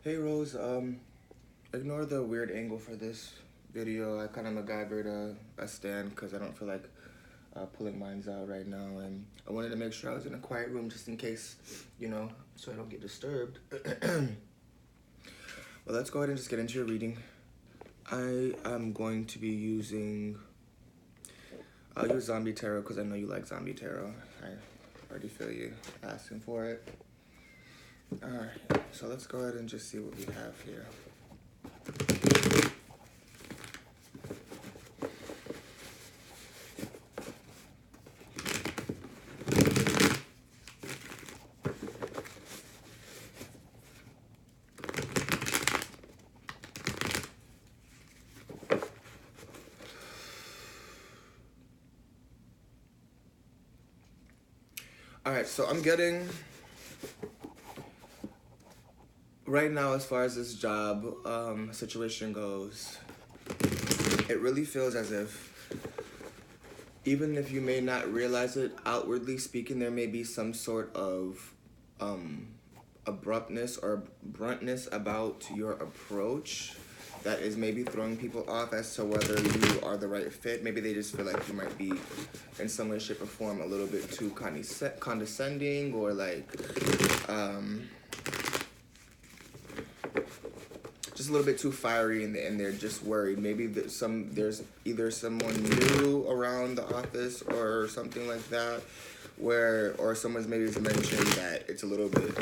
Hey Rose, ignore the weird angle for this video. I kind of MacGyvered a stand because I don't feel like pulling mines out right now, and I wanted to make sure I was in a quiet room just in case, so I don't get disturbed. Well, let's go ahead and just get into your reading. I am going to be I'll use Zombie Tarot because I know you like Zombie Tarot. I already feel you asking for it. Alright, so let's go ahead and just see what we have here. Alright, so I'm getting, right now as far as this job situation goes, it really feels as if, even if you may not realize it, outwardly speaking, there may be some sort of abruptness or bruntness about your approach that is maybe throwing people off as to whether you are the right fit. Maybe they just feel like you might be, in some way, shape, or form, a little bit too condescending, or like, just a little bit too fiery, and they're just worried. Maybe there's either someone new around the office or something like that, or someone's maybe mentioned that it's a little bit,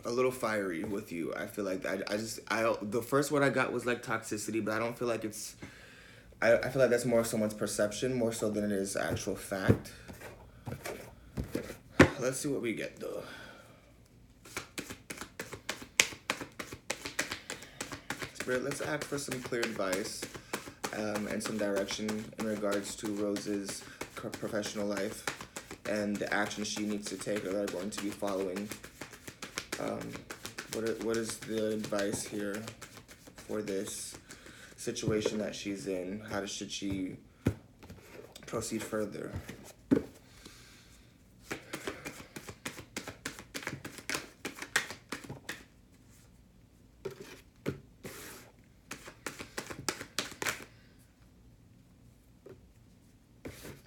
a little fiery with you. I feel like the first word I got was like toxicity, but I don't feel like it's, I feel like that's more someone's perception, more so than it is actual fact. Let's see what we get though. Spirit, let's ask for some clear advice and some direction in regards to Rose's professional life and the actions she needs to take or that are going to be following. What is the advice here for this situation that she's in? Should she proceed further?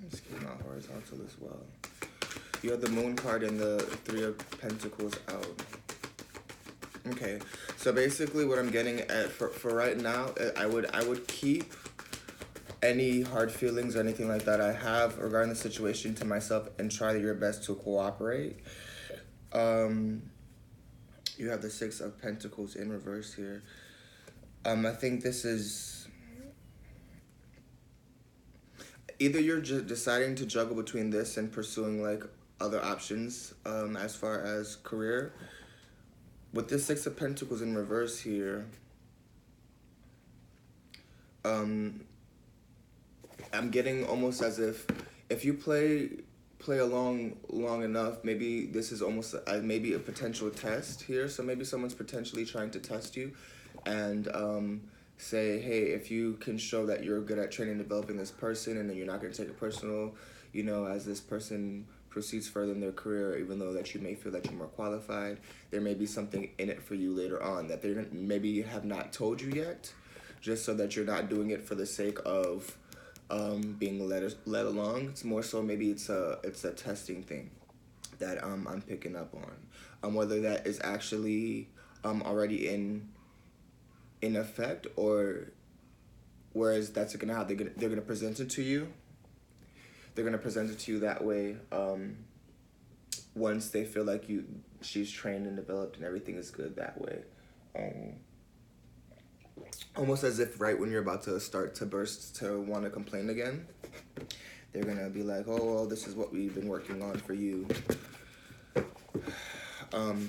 Let's keep my horizontal as well. You have the Moon card and the Three of Pentacles out. Okay, so basically what I'm getting at for right now, I would keep any hard feelings or anything like that I have regarding the situation to myself and try your best to cooperate. You have the Six of Pentacles in reverse here. I think this is either you're just deciding to juggle between this and pursuing like other options as far as career. With this Six of Pentacles in reverse here, I'm getting almost as if you play along long enough, maybe this is almost maybe a potential test here. So maybe someone's potentially trying to test you and say, hey, if you can show that you're good at training and developing this person, and then you're not going to take it personal, as this person proceeds further in their career, even though that you may feel that you're more qualified, there may be something in it for you later on that they maybe have not told you yet, just so that you're not doing it for the sake of being led along. It's more so maybe it's a testing thing that I'm picking up on, whether that is actually already in effect, or whereas that's gonna how they're gonna present it to you. They're gonna present it to you that way once they feel like she's trained and developed and everything is good that way. Almost as if right when you're about to start to burst to want to complain again, they're gonna be like, oh, well, this is what we've been working on for you.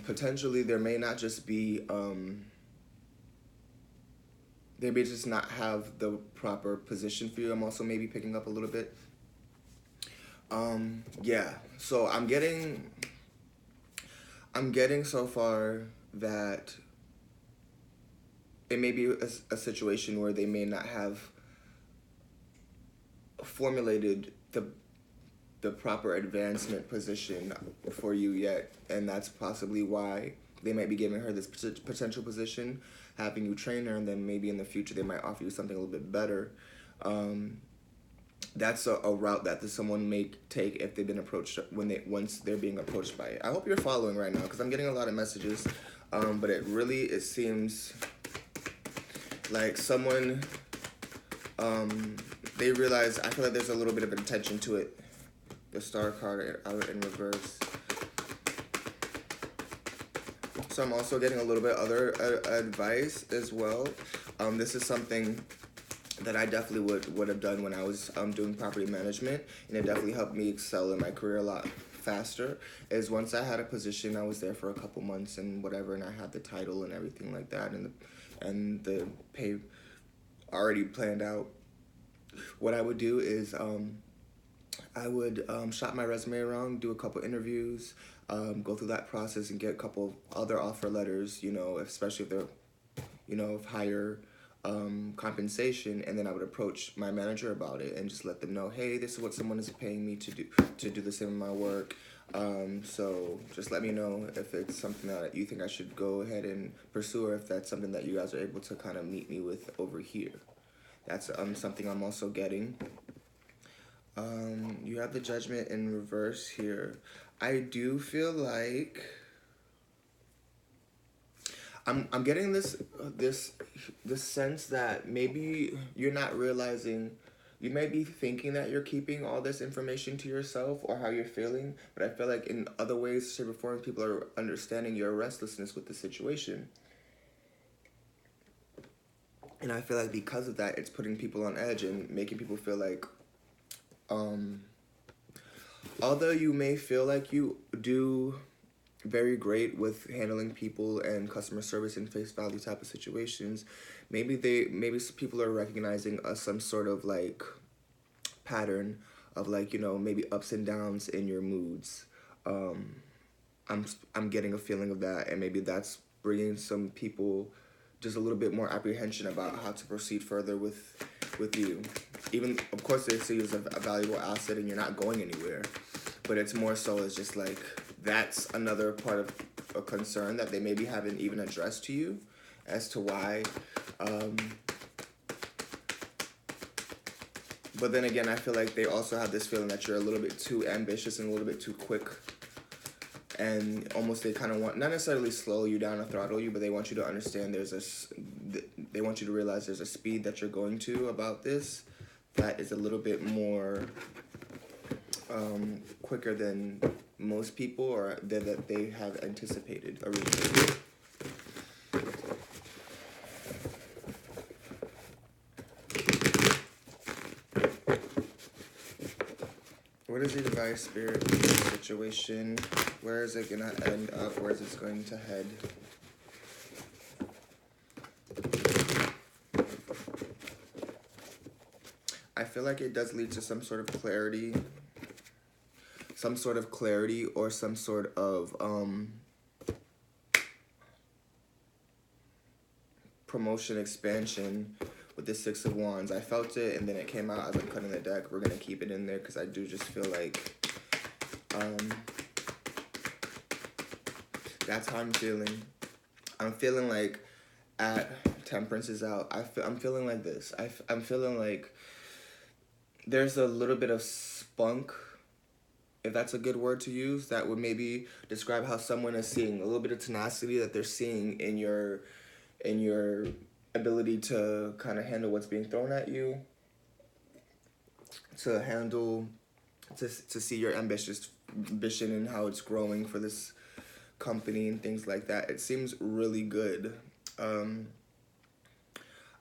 Potentially there may not just be they may just not have the proper position for you. I'm also maybe picking up a little bit. Yeah, so I'm getting so far that it may be a situation where they may not have formulated the proper advancement position for you yet, and that's possibly why they might be giving her this potential position, having you train her, and then maybe in the future they might offer you something a little bit better. That's a route that someone may take if they've been approached once they're being approached by it. I hope you're following right now because I'm getting a lot of messages, but it seems like someone they realize. I feel like there's a little bit of intention to it. The star card out in reverse. So I'm also getting a little bit other advice as well. This is something that I definitely would have done when I was doing property management, and it definitely helped me excel in my career a lot faster. Is once I had a position, I was there for a couple months and whatever, and I had the title and everything like that, and the pay already planned out. What I would do is I would shop my resume around, do a couple interviews, go through that process, and get a couple other offer letters. Especially if they're of higher compensation, and then I would approach my manager about it and just let them know, hey, this is what someone is paying me to do the same amount of work. So just let me know if it's something that you think I should go ahead and pursue, or if that's something that you guys are able to kind of meet me with over here. That's something I'm also getting. You have the Judgment in reverse here. I do feel like I'm getting this sense that maybe you're not realizing. You may be thinking that you're keeping all this information to yourself or how you're feeling, but I feel like in other ways, shape, or forms, people are understanding your restlessness with the situation. And I feel like because of that, it's putting people on edge and making people feel like, although you may feel like you do very great with handling people and customer service and face value type of situations, maybe people are recognizing some sort of like pattern of like, maybe ups and downs in your moods. I'm getting a feeling of that, and maybe that's bringing some people just a little bit more apprehension about how to proceed further with you. Even, of course, they see you as a valuable asset and you're not going anywhere, but it's more so as just like, that's another part of a concern that they maybe haven't even addressed to you as to why. But then again, I feel like they also have this feeling that you're a little bit too ambitious and a little bit too quick, and almost they kind of want, not necessarily slow you down or throttle you, but they want you to understand they want you to realize there's a speed that you're going to about this that is a little bit more quicker than most people, or that they have anticipated originally. What is the advice, Spirit, in this situation? Where is it going to end up? Where is it going to head? I feel like it does lead to some sort of clarity. Some sort of clarity or some sort of promotion, expansion with the Six of Wands. I felt it, and then it came out as I'm cutting the deck. We're going to keep it in there because I do just feel like that's how I'm feeling. I'm feeling like Temperance is out. I'm feeling like this. I'm feeling like there's a little bit of spunk, if that's a good word to use, that would maybe describe how someone is seeing a little bit of tenacity that they're seeing in your ability to kind of handle what's being thrown at you, to see your ambition and how it's growing for this company and things like that. It seems really good.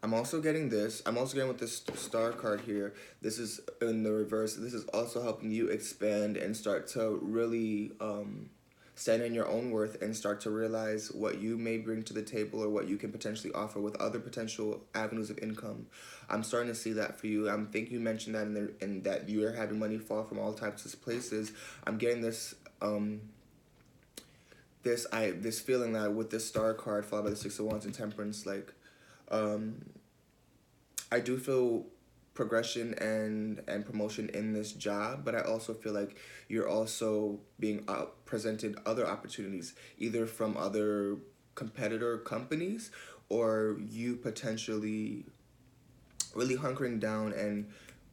I'm also getting this. I'm also getting with this star card here. This is in the reverse. This is also helping you expand and start to really stand in your own worth and start to realize what you may bring to the table or what you can potentially offer with other potential avenues of income. I'm starting to see that for you. I think you mentioned that in that you are having money fall from all types of places. I'm getting this this feeling that with this star card followed by the Six of Wands and Temperance, like I do feel progression and promotion in this job, but I also feel like you're also being presented other opportunities, either from other competitor companies, or you potentially really hunkering down and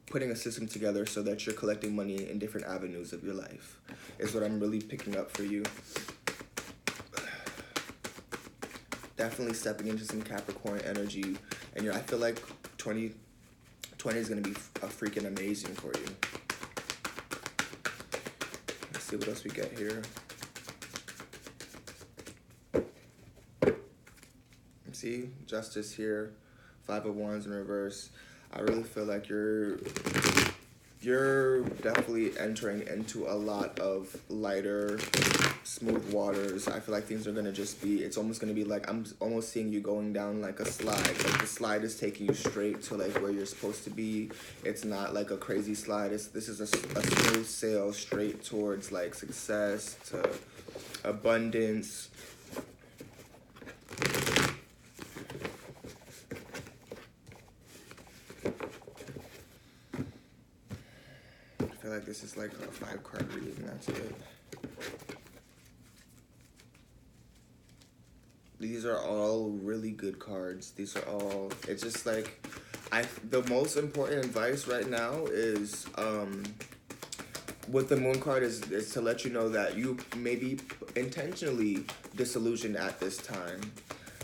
putting a system together so that you're collecting money in different avenues of your life is what I'm really picking up for you. Definitely stepping into some Capricorn energy, and I feel like 2020 is going to be freaking amazing for you. Let's see what else we get here. See, Justice here, 5 of Wands in reverse. I really feel like you're definitely entering into a lot of lighter, smooth waters. I feel like things are gonna just be, it's almost gonna be like, I'm almost seeing you going down like a slide. Like the slide is taking you straight to like where you're supposed to be. It's not like a crazy slide. This is a smooth sail straight towards like success, to abundance. I feel like this is like a 5-card reading, that's it. These are all really good cards. These are all, it's just like, the most important advice right now is, with the Moon card is to let you know that you may be intentionally disillusioned at this time,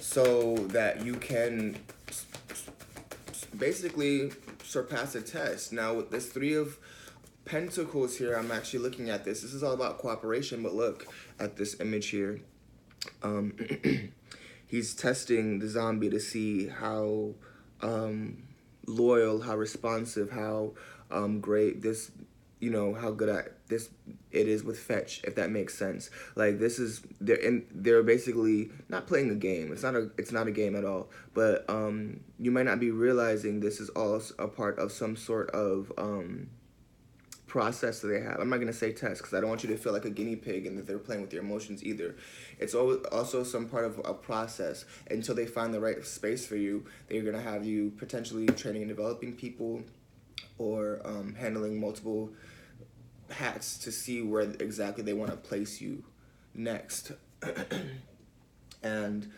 so that you can basically surpass a test. Now with this 3 of Pentacles here, I'm actually looking at this. This is all about cooperation, but look at this image here. He's testing the zombie to see how loyal, how responsive, how great this, how good at this it is with fetch, if that makes sense. Like they're basically not playing a game. It's not a game at all. But you might not be realizing this is all a part of some sort of process that they have. I'm not going to say test because I don't want you to feel like a guinea pig and that they're playing with your emotions either. It's also some part of a process. Until they find the right space for you, they're going to have you potentially training and developing people, or handling multiple hats to see where exactly they want to place you next. And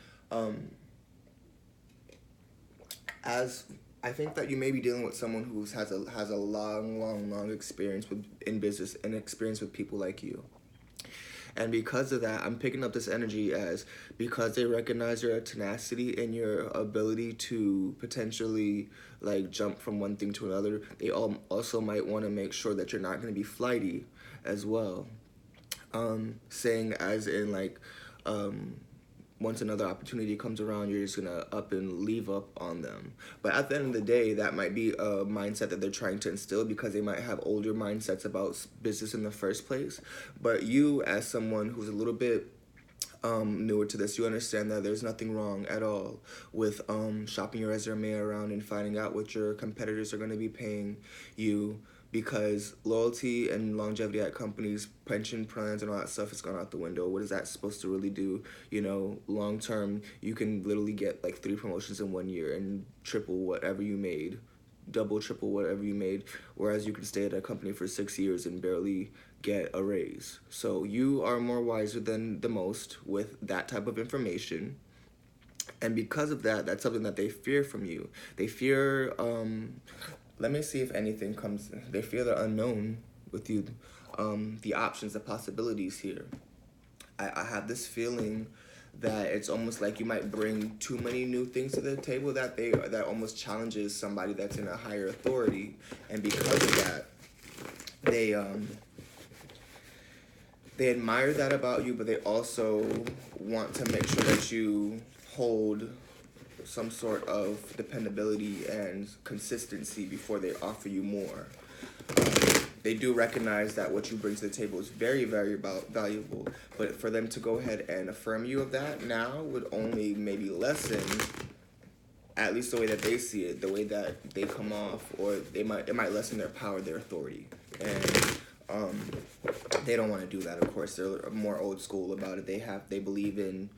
as I think that you may be dealing with someone who has a long experience in business and experience with people like you. And because of that, I'm picking up this energy as, because they recognize your tenacity and your ability to potentially like jump from one thing to another, they also might want to make sure that you're not going to be flighty as well. Saying as in like, once another opportunity comes around, you're just gonna up and leave up on them. But at the end of the day, that might be a mindset that they're trying to instill, because they might have older mindsets about business in the first place. But you, as someone who's a little bit newer to this, you understand that there's nothing wrong at all with shopping your resume around and finding out what your competitors are going to be paying you, because loyalty and longevity at companies, pension plans and all that stuff has gone out the window. What is that supposed to really do? Long term, you can literally get like 3 promotions in 1 year and triple whatever you made, double, triple whatever you made, whereas you can stay at a company for 6 years and barely get a raise. So you are more wiser than the most with that type of information. And because of that, that's something that they fear from you. They fear, let me see if anything comes, they fear the unknown with you, the options, the possibilities here. I have this feeling that it's almost like you might bring too many new things to the table that almost challenges somebody that's in a higher authority. And because of that, they admire that about you, but they also want to make sure that you hold some sort of dependability and consistency before they offer you more. They do recognize that what you bring to the table is very, very valuable, but for them to go ahead and affirm you of that now would only maybe lessen, at least the way that they see it, the way that they come off, or it might lessen their power, their authority. And they don't want to do that, of course. They're more old school about it. They believe in,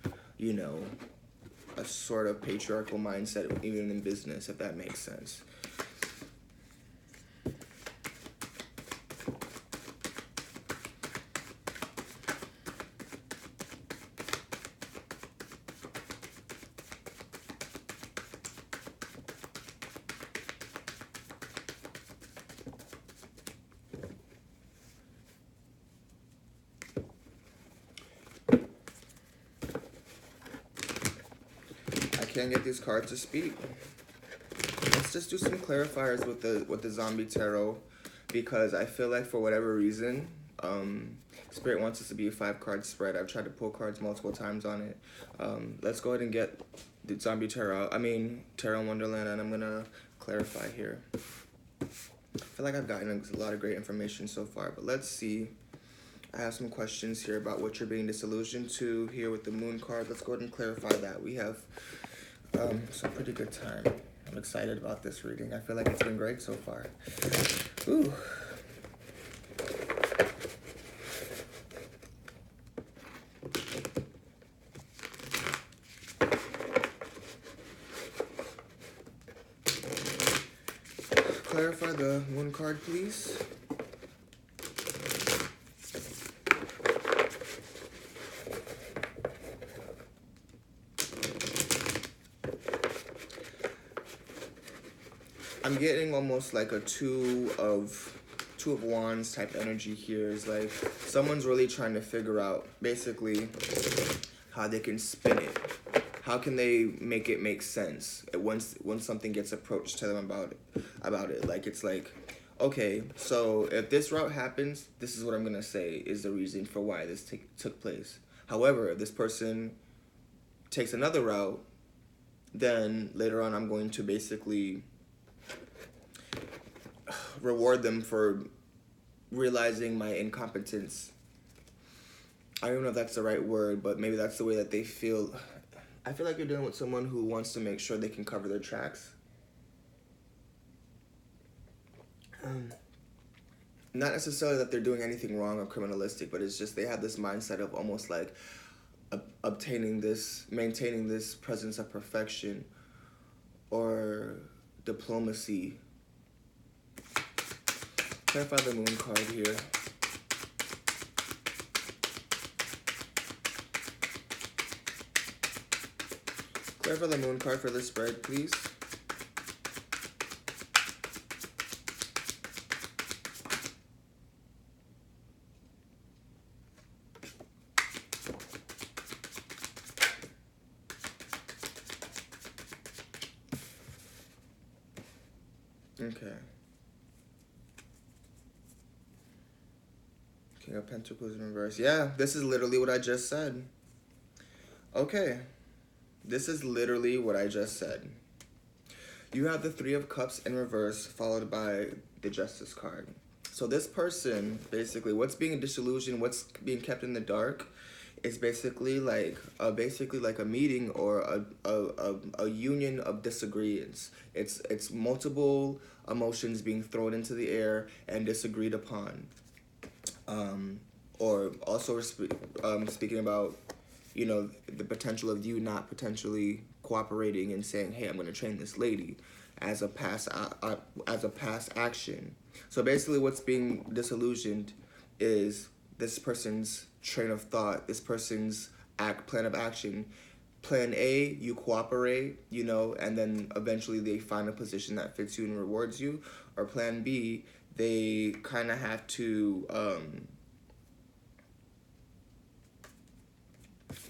a sort of patriarchal mindset, even in business, if that makes sense. can't get these cards to speak. Let's just do some clarifiers with the Zombie Tarot, because I feel like for whatever reason, Spirit wants us to be a 5-card spread. I've tried to pull cards multiple times on it. Let's go ahead and get the Zombie Tarot. Tarot Wonderland, and I'm gonna clarify here. I feel like I've gotten a lot of great information so far, but let's see. I have some questions here about what you're being disillusioned to here with the Moon card. Let's go ahead and clarify that. We have some pretty good time. I'm excited about this reading. I feel like it's been great so far. Ooh. Clarify the Moon card, please. I'm getting almost like a two of wands type energy here. It's like someone's really trying to figure out basically how they can spin it. How can they make it make sense once something gets approached to them about it? Like, it's like, okay, so if this route happens, this is what I'm gonna say is the reason for why this took place. However, if this person takes another route, then later on I'm going to basically reward them for realizing my incompetence. I don't know if that's the right word, but maybe that's the way that they feel. I feel like you're dealing with someone who wants to make sure they can cover their tracks. Not necessarily that they're doing anything wrong or criminalistic, but it's just they have this mindset of almost like maintaining this presence of perfection or diplomacy. Clarify the Moon card here. Clarify the Moon card for the spread, please. Okay. King of Pentacles in reverse. Yeah, this is literally what I just said. Okay. This is literally what I just said. You have the Three of Cups in reverse, followed by the Justice card. So this person, basically, what's being disillusioned, what's being kept in the dark, is basically like a meeting or a union of disagreements. It's multiple emotions being thrown into the air and disagreed upon. Or also speaking about, you know, the potential of you not potentially cooperating and saying, hey, I'm going to train this lady as a past action. So basically what's being disillusioned is this person's train of thought, this person's plan of action. Plan A, you cooperate, you know, and then eventually they find a position that fits you and rewards you. Or plan B, they kind of have to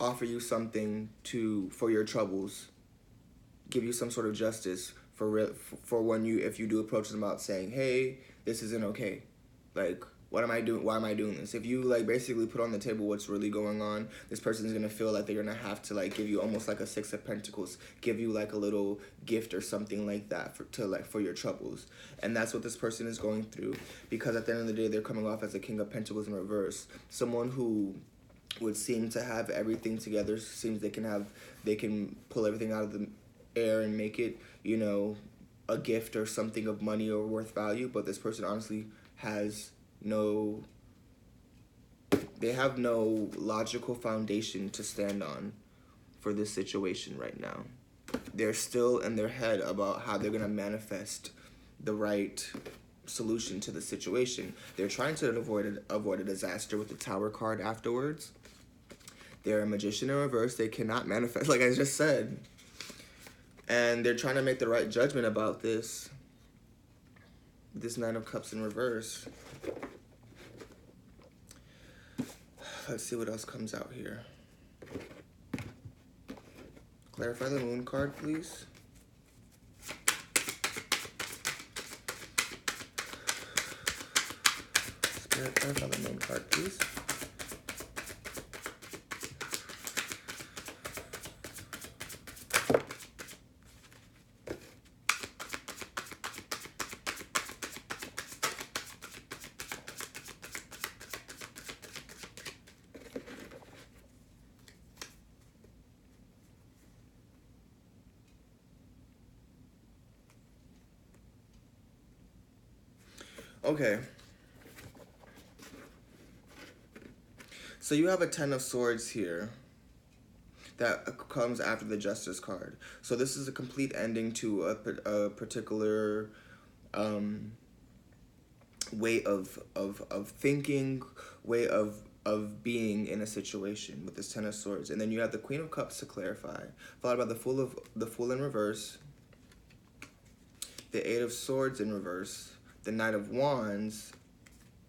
offer you something for your troubles, give you some sort of justice for when if you do approach them about saying, hey, this isn't okay. Like, what am I doing? Why am I doing this? If you like basically put on the table what's really going on, this person's gonna feel like they're gonna have to like give you almost like a Six of Pentacles, give you like a little gift or something like that for your troubles. And that's what this person is going through, because at the end of the day, they're coming off as a King of Pentacles in reverse. Someone who would seem to have everything together, seems they can pull everything out of the air and make it, you know, a gift or something of money or worth value, but this person honestly has no logical foundation to stand on for this situation right now. They're still in their head about how they're gonna manifest the right solution to the situation. They're trying to avoid a disaster with the Tower card afterwards. They're a Magician in reverse. They cannot manifest, like I just said. And they're trying to make the right judgment about this Nine of Cups in reverse. Let's see what else comes out here. Clarify the moon card, please. Spirit, clarify the moon card, please. Okay. So you have a Ten of Swords here that comes after the Justice card. So this is a complete ending to a particular way of thinking, way of being in a situation with this Ten of Swords. And then you have the Queen of Cups to clarify, followed by the Fool in reverse, the Eight of Swords in reverse, the Knight of Wands,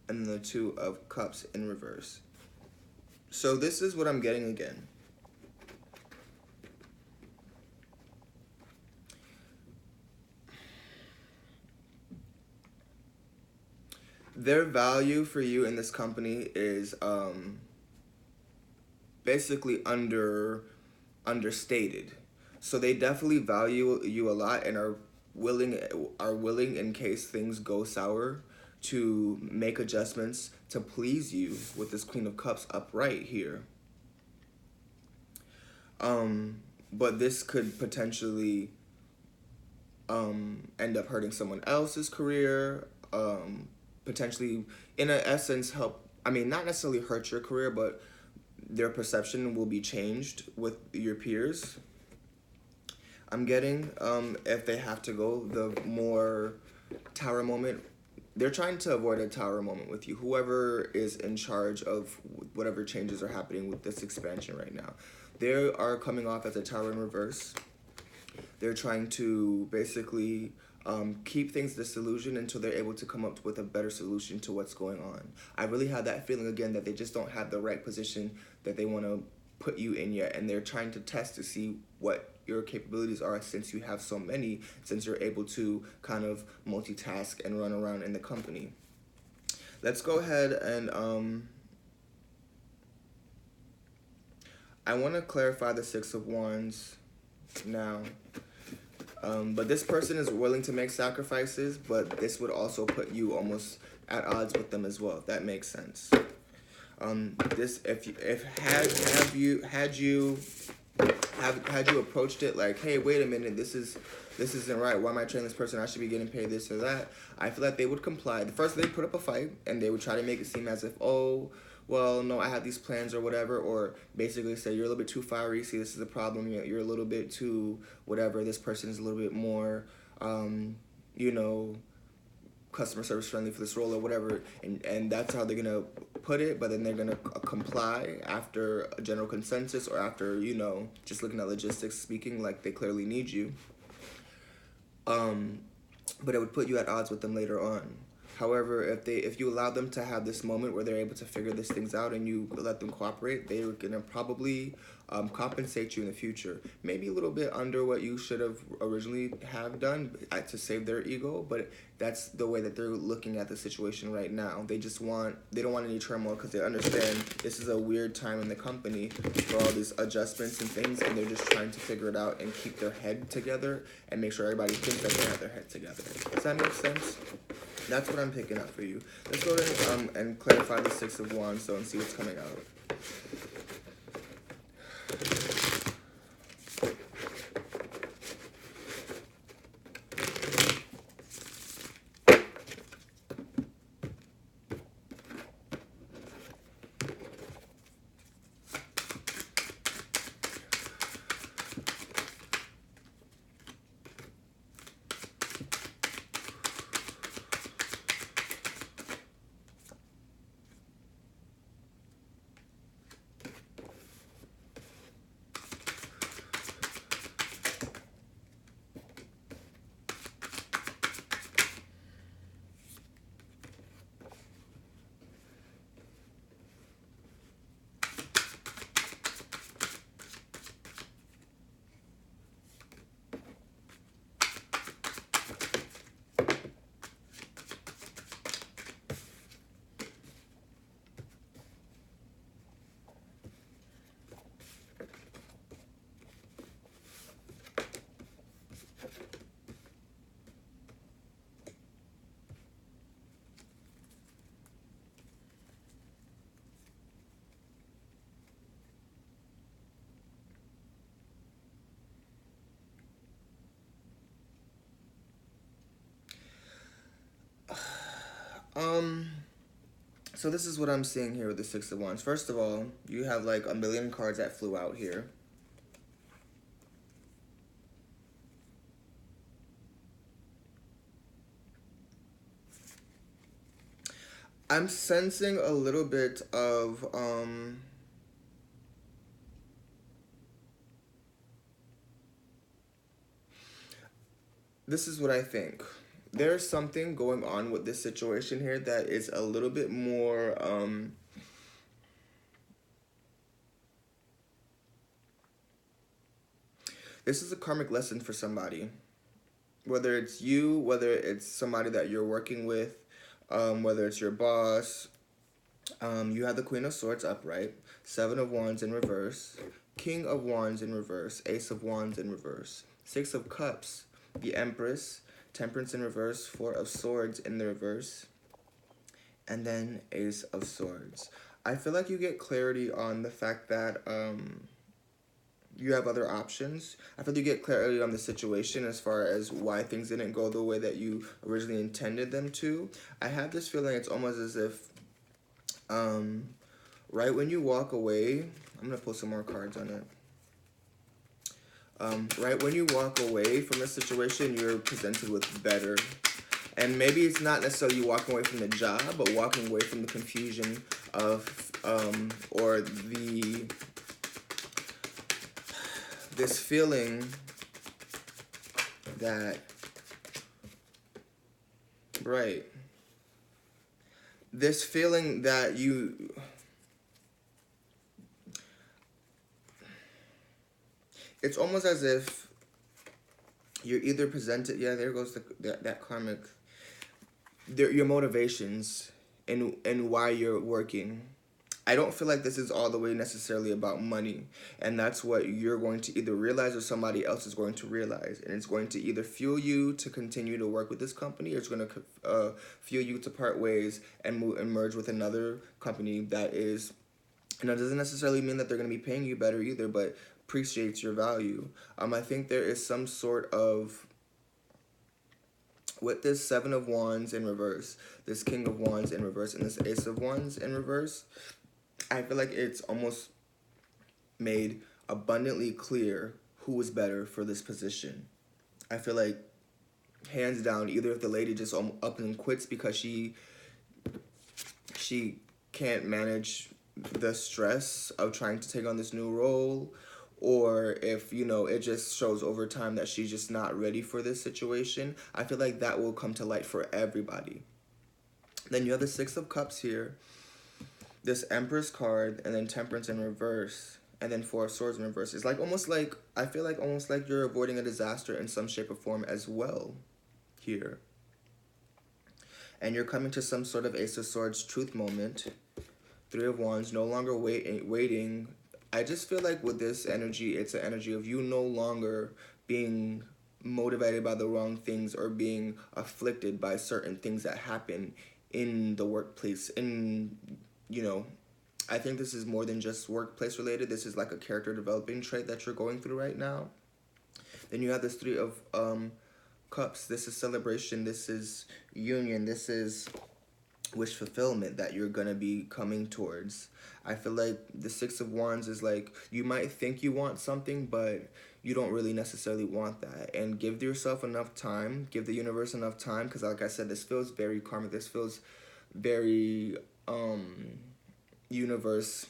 and the Two of Cups in reverse. So this is what I'm getting again. Their value for you in this company is basically understated. So they definitely value you a lot and are willing in case things go sour to make adjustments to please you with this Queen of Cups upright here. But this could potentially end up hurting someone else's career, potentially, in an essence, help, I mean, not necessarily hurt your career, but their perception will be changed with your peers. I'm getting, if they have to go the more tower moment, they're trying to avoid a tower moment with you. Whoever is in charge of whatever changes are happening with this expansion right now. They are coming off as a tower in reverse. They're trying to basically keep things disillusioned until they're able to come up with a better solution to what's going on. I really have that feeling again that they just don't have the right position that they want to put you in yet, and they're trying to test to see what your capabilities are since you have so many, since you're able to kind of multitask and run around in the company. Let's go ahead and I want to clarify the Six of Wands now. But this person is willing to make sacrifices, but this would also put you almost at odds with them as well, if that makes sense. This had you approached it like, hey, wait a minute, this isn't right. Why am I training this person? I should be getting paid this or that. I feel like they would comply. First, they put up a fight and they would try to make it seem as if, oh, well, no, I have these plans or whatever, or basically say, you're a little bit too fiery, see, this is the problem, you're a little bit too whatever, this person is a little bit more, you know, customer service friendly for this role or whatever, and that's how they're going to put it, but then they're going to comply after a general consensus or after, you know, just looking at logistics speaking, like they clearly need you. But it would put you at odds with them later on. However, if you allow them to have this moment where they're able to figure these things out and you let them cooperate, they're going to probably compensate you in the future. Maybe a little bit under what you should have originally have done to save their ego, but that's the way that they're looking at the situation right now. They don't want any turmoil because they understand this is a weird time in the company for all these adjustments and things, and they're just trying to figure it out and keep their head together and make sure everybody thinks that they have their head together. Does that make sense? That's what I'm picking up for you. Let's go ahead and clarify the Six of Wands so and see what's coming out. Um, so this is what I'm seeing here with the Six of Wands. First of all, you have like a million cards that flew out here. I'm sensing a little bit of this is what I think. There's something going on with this situation here that is a little bit more this is a karmic lesson for somebody. Whether it's you, whether it's somebody that you're working with, whether it's your boss. You have the Queen of Swords upright, Seven of Wands in reverse, King of Wands in reverse, Ace of Wands in reverse, Six of Cups, the Empress, Temperance in reverse, Four of Swords in the reverse, and then Ace of Swords. I feel like you get clarity on the fact that you have other options. I feel you get clarity on the situation as far as why things didn't go the way that you originally intended them to. I have this feeling it's almost as if right when you walk away, I'm gonna pull some more cards on it. Right when you walk away from a situation, you're presented with better. And maybe it's not necessarily you walking away from the job, but walking away from the confusion of, or this feeling that, right, this feeling that it's almost as if you're either presented, yeah, there goes that karmic, your motivations and why you're working. I don't feel like this is all the way necessarily about money, and that's what you're going to either realize or somebody else is going to realize, and it's going to either fuel you to continue to work with this company, or it's going to fuel you to part ways and move and merge with another company that is, and that doesn't necessarily mean that they're going to be paying you better either, but appreciates your value. I think there is some sort of, with this Seven of Wands in reverse, this King of Wands in reverse, and this Ace of Wands in reverse, I feel like it's almost made abundantly clear who is better for this position. I feel like, hands down, either if the lady just up and quits because she can't manage the stress of trying to take on this new role, or if, you know, it just shows over time that she's just not ready for this situation, I feel like that will come to light for everybody. Then you have the Six of Cups here, this Empress card, and then Temperance in reverse, and then Four of Swords in reverse. It's like almost like, I feel like almost like you're avoiding a disaster in some shape or form as well here. And you're coming to some sort of Ace of Swords truth moment. Three of Wands, no longer waiting. I just feel like with this energy, it's an energy of you no longer being motivated by the wrong things or being afflicted by certain things that happen in the workplace. You know, I think this is more than just workplace related. This is like a character developing trait that you're going through right now. Then you have this Three of Cups. This is celebration. This is union. This is wish fulfillment that you're gonna be coming towards. I feel like the Six of Wands is like, you might think you want something, but you don't really necessarily want that. And give yourself enough time, give the universe enough time, because like I said, this feels very karmic. This feels very universe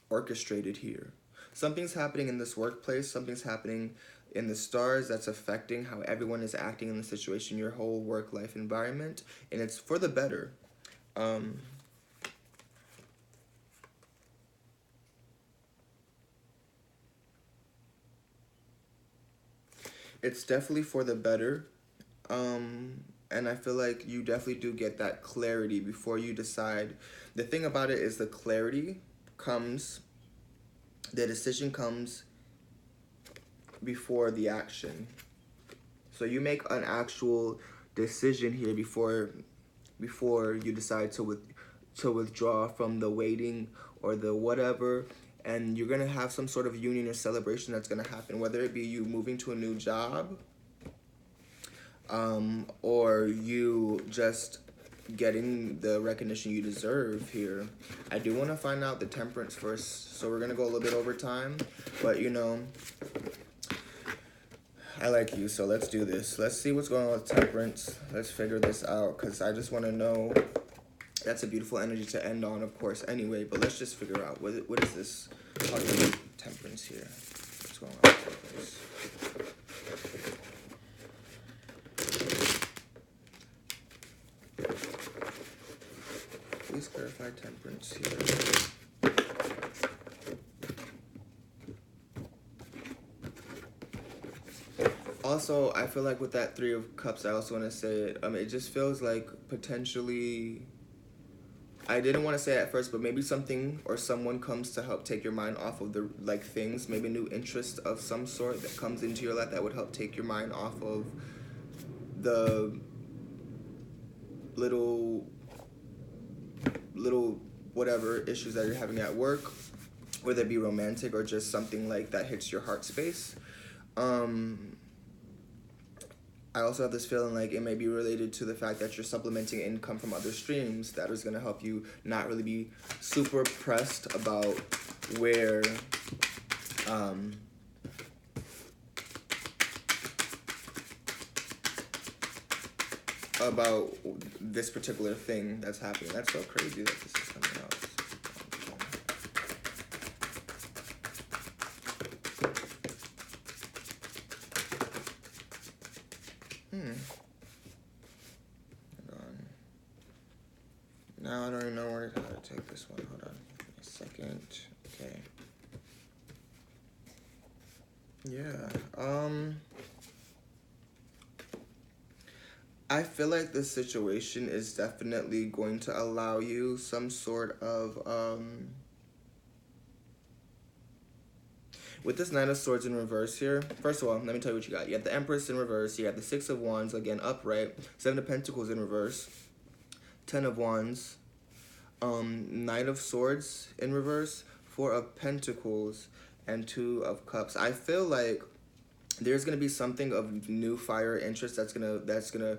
orchestrated here. Something's happening in this workplace, something's happening in the stars that's affecting how everyone is acting in the situation, your whole work-life environment, and it's for the better. It's definitely for the better, and I feel like you definitely do get that clarity before you decide. The thing about it is the clarity comes, the decision comes before the action. So you make an actual decision here before you decide to withdraw from the waiting or the whatever, and you're gonna have some sort of union or celebration that's gonna happen, whether it be you moving to a new job, or you just getting the recognition you deserve here. I do want to find out the temperance first, so we're going to go a little bit over time. But, you know, I like you, so let's do this. Let's see what's going on with temperance. Let's figure this out, because I just want to know. That's a beautiful energy to end on, of course, anyway. But let's just figure out, what is this temperance here? What's going on with temperance? Please clarify temperance here. Also, I feel like with that Three of Cups, I also want to say it. It just feels like potentially, I didn't want to say it at first, but maybe something or someone comes to help take your mind off of the things, maybe new interest of some sort that comes into your life that would help take your mind off of the little whatever issues that you're having at work, whether it be romantic or just something like that hits your heart space. I also have this feeling like it may be related to the fact that you're supplementing income from other streams that is going to help you not really be super pressed about where about this particular thing that's happening. That's so crazy that this is coming out. Hold on. Now I don't even know how to take this one. Hold on. Give me a second. Okay. Yeah. I feel like this situation is definitely going to allow you some sort of, with this Knight of Swords in reverse here, first of all, let me tell you what you got. You have the Empress in reverse, you have the Six of Wands, again, upright, Seven of Pentacles in reverse, Ten of Wands, Knight of Swords in reverse, Four of Pentacles, and Two of Cups. I feel like there's gonna be something of new fire interest that's gonna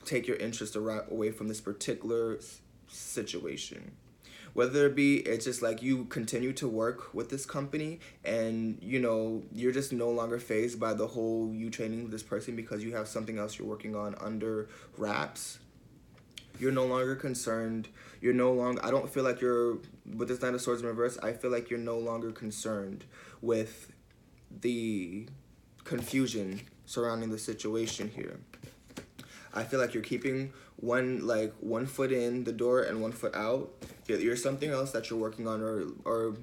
take your interest away from this particular situation. Whether it be it's just like you continue to work with this company and you know you're just no longer fazed by the whole you training this person because you have something else you're working on under wraps. You're no longer concerned. You're no longer, I don't feel like you're, with this Knight of Swords in reverse, I feel like you're no longer concerned with the confusion surrounding the situation here. I feel like you're keeping one foot in the door and 1 foot out. You're something else that you're working on, or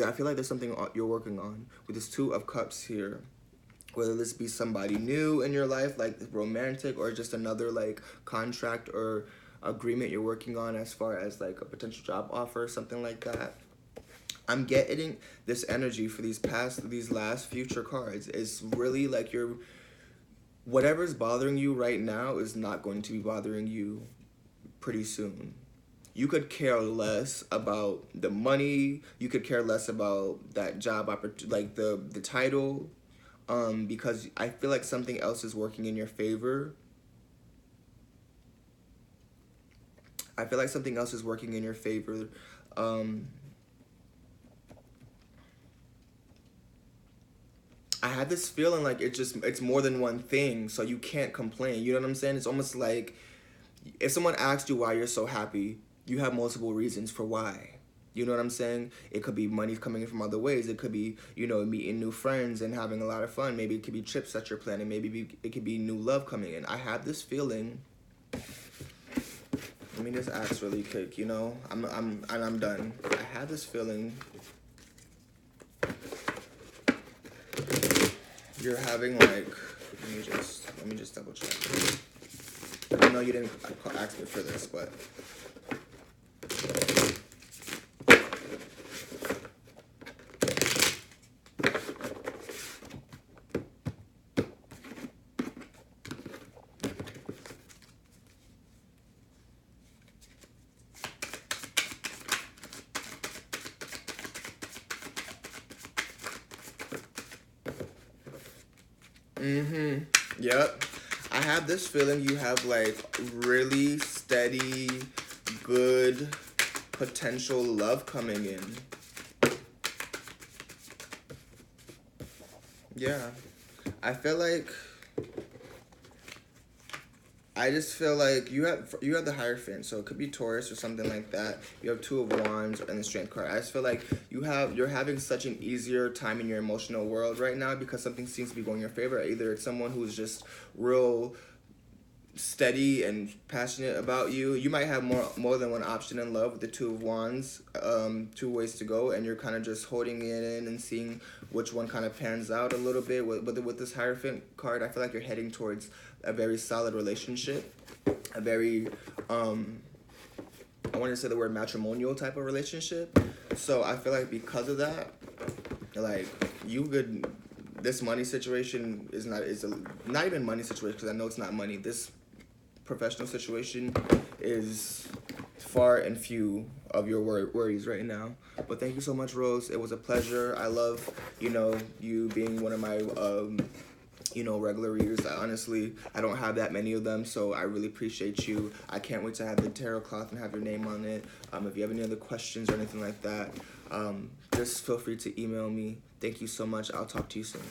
I feel like there's something you're working on with this Two of Cups here. Whether this be somebody new in your life, like romantic, or just another like contract or agreement you're working on as far as like a potential job offer, something like that. I'm getting this energy for these last future cards. It's really like whatever's bothering you right now is not going to be bothering you pretty soon. You could care less about the money. You could care less about that job opportunity, like the title, because I feel like something else is working in your favor. I feel like something else is working in your favor. I had this feeling like it's more than one thing, so you can't complain. You know what I'm saying? It's almost like if someone asked you why you're so happy, you have multiple reasons for why. You know what I'm saying? It could be money coming in from other ways. It could be, you know, meeting new friends and having a lot of fun. Maybe it could be trips that you're planning. Maybe it could be new love coming in. I have this feeling. Let me just ask really quick, you know? I'm done. I have this feeling you're having like, let me just double check. I know you didn't ask me for this, but yep. I have this feeling you have like really steady, good, potential love coming in. Yeah. I feel like I just feel like you have the Hierophant, so it could be Taurus or something like that. You have Two of Wands and the Strength card. I just feel like you're having such an easier time in your emotional world right now because something seems to be going in your favor. Either it's someone who's just real steady and passionate about you. You might have more than one option in love with the Two of Wands, two ways to go, and you're kind of just holding it in and seeing which one kind of pans out a little bit. With this Hierophant card, I feel like you're heading towards a very solid relationship, a very I want to say the word matrimonial type of relationship. So I feel like because of that, like this money situation is not even money situation, because I know it's not money. This professional situation is far and few of your worries right now. But thank you so much, Rose. It was a pleasure. I love, you being one of my, regular readers. I don't have that many of them, so I really appreciate you. I can't wait to have the tarot cloth and have your name on it. If you have any other questions or anything like that, just feel free to email me. Thank you so much. I'll talk to you soon.